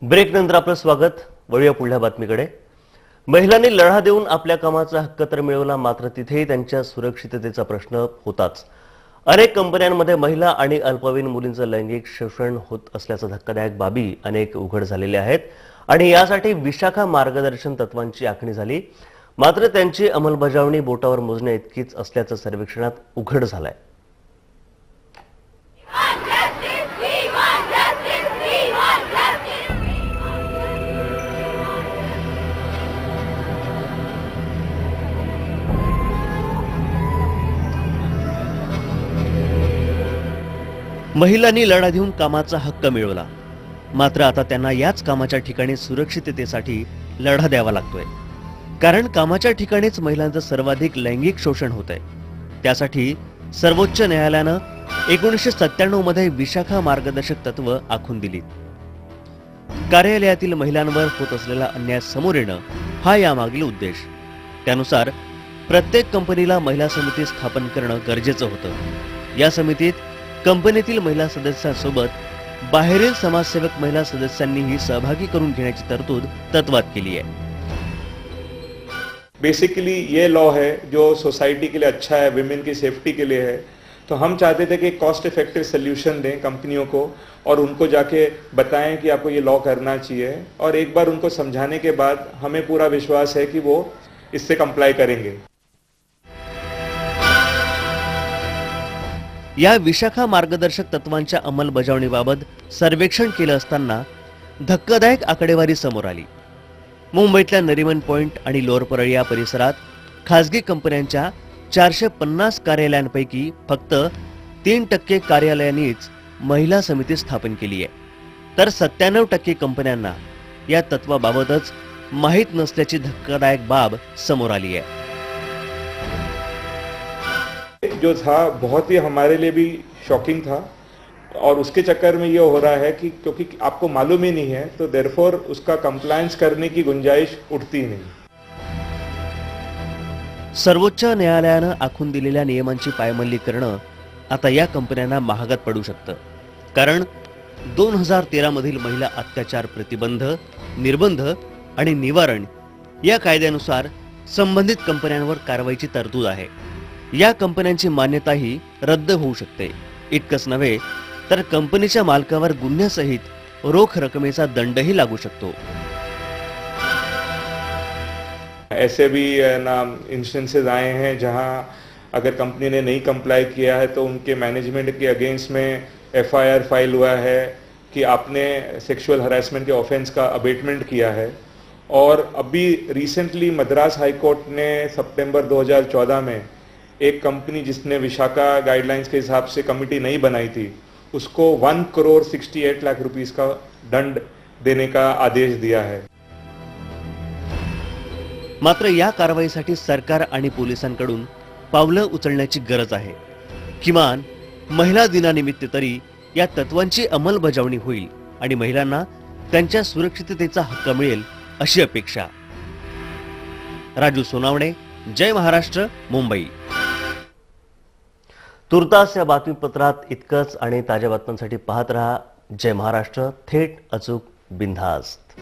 Break नंतर आपलं स्वागत। वळूया पुढल्या बातमीकडे। महिलांनी लढा देऊन आपल्या कामाचा हक्क तर मिळवला, मात्र तिथेही त्यांच्या सुरक्षिततेचा प्रश्न होताच। अनेक कंपन्यांमध्ये महिला आणि अल्पवयीन मुलींचं लैंगिक शोषण होत असल्याच्या धक्कादायक बाबी अनेक उघड झालेल्या आहेत आणि यासाठी विशाखा मार्गदर्शन तत्वांची आखणी झाली, मात्र त्यांची अंमलबजावणी बोटावर मोजण्या इतकीच असल्याचं सर्वेक्षणात उघड झालंय। महिलांनी लढा देऊन कामाचा हक्क मिळवला, मात्र आता त्यांना याच कामाच्या ठिकाणी सुरक्षिततेसाठी लढा द्यावा लागतोय, कारण कामाच्या ठिकाणीच महिलांचं सर्वाधिक लैंगिक शोषण होत आहे। त्यासाठी सर्वोच्च न्यायालयानं 1997 मध्ये विशाखा मार्गदर्शक तत्व आखून दिली। कार्यालयातील महिलांवर होत असलेला अन्याय समोर येणं हा यामागील उद्देश। त्यानुसार प्रत्येक कंपनीला महिला समिती स्थापन करणं गरजेचं होतं। या समितीत कंपनीतील महिला सदस्यांसोबत बाहेरील समाजसेवक महिला सदस्यांनीही सहभागी करून घेण्याची तरतूद तत्वात केली आहे। बेसिकली ये लॉ है जो सोसाइटी के लिए अच्छा है, विमेन की सेफ्टी के लिए है। तो हम चाहते थे कि कॉस्ट इफेक्टिव सोल्यूशन दें कंपनियों को और उनको जाके बताएं कि आपको ये लॉ करना चाहिए, और एक बार उनको समझाने के बाद हमें पूरा विश्वास है कि वो इससे कंप्लाई करेंगे। या विशाखा मार्गदर्शक तत्वांच्या अंमलबजावणीबाबत सर्वेक्षण केलं असताना धक्कादायक आकडेवारी समोर आली। मुंबईतल्या नरिमन पॉइंट आणि लोअर परळ या परिसरात खासगी कंपन्यांच्या 450 कार्यालयांपैकी फक्त 3% कार्यालयांनीच महिला समिती स्थापन केली आहे, तर 97% कंपन्यांना या तत्वाबाबतच माहीत नसल्याची धक्कादायक बाब समोर आली आहे। जो था बहुत ही हमारे लिए भी शॉकिंग था, और उसके चक्कर में ये हो रहा है कि क्योंकि आपको मालूम ही नहीं है तो देयरफॉर उसका कंप्लायंस करने की गुंजाइश उठती नहीं। सर्वोच्च न्यायालयानं आखून दिलेल्या नियमांची पायमल्ली करणं आता या कंपन्यांना महागात पडू शकतं, कारण 2013 मधील महिला अत्याचार प्रतिबंध, निर्बंध आणि निवारण या कायद्यानुसार संबंधित कंपन्यांवर कारवाईची तरतूद आहे। या कंपन्यांची मान्यताही रद्द होऊ शकते। इतकंच नव्हे तर कंपनीच्या मालकावर गुन्ह्यासहित रोख रकमेचा दंडही लागू शकतो। ऐसे भी ना इंस्टेंसेस आए हैं जहां अगर कंपनी ने नहीं कंप्लाई किया है तो उनके मैनेजमेंट के अगेंस्ट में FIR फाइल हुआ है कि आपने सेक्सुअल हरासमेंट के ऑफेंस का अबेटमेंट किया है। और अभी रिसेंटली मद्रास हाई कोर्ट ने सितंबर 2014 में एक कंपनी जिसने विशाखा गाइडलाइंस के हिसाब से कमिटी नहीं बनाई थी, उसको 1,68 लाख रुपीस का दंड देने का आदेश दिया है। मात्र या कारवाईसाठी सरकार आणि पोलिसांकडून पावलं उचलण्याची गरज आहे। किमान महिला दिनानिमित्त तरी या तत्वांची अंमलबजावणी होईल आणि महिलांना त्यांच्या सुरक्षिततेचा हक्क मिळेल अशी अपेक्षा। राजू सोनावणे, जय महाराष्ट्र, मुंबई। तुर्तास या बातमीपत्रात इतकंच आणि ताज्या बातम्यांसाठी पाहत रहा जय महाराष्ट्र, थेट, अचूक, बिनधास्त।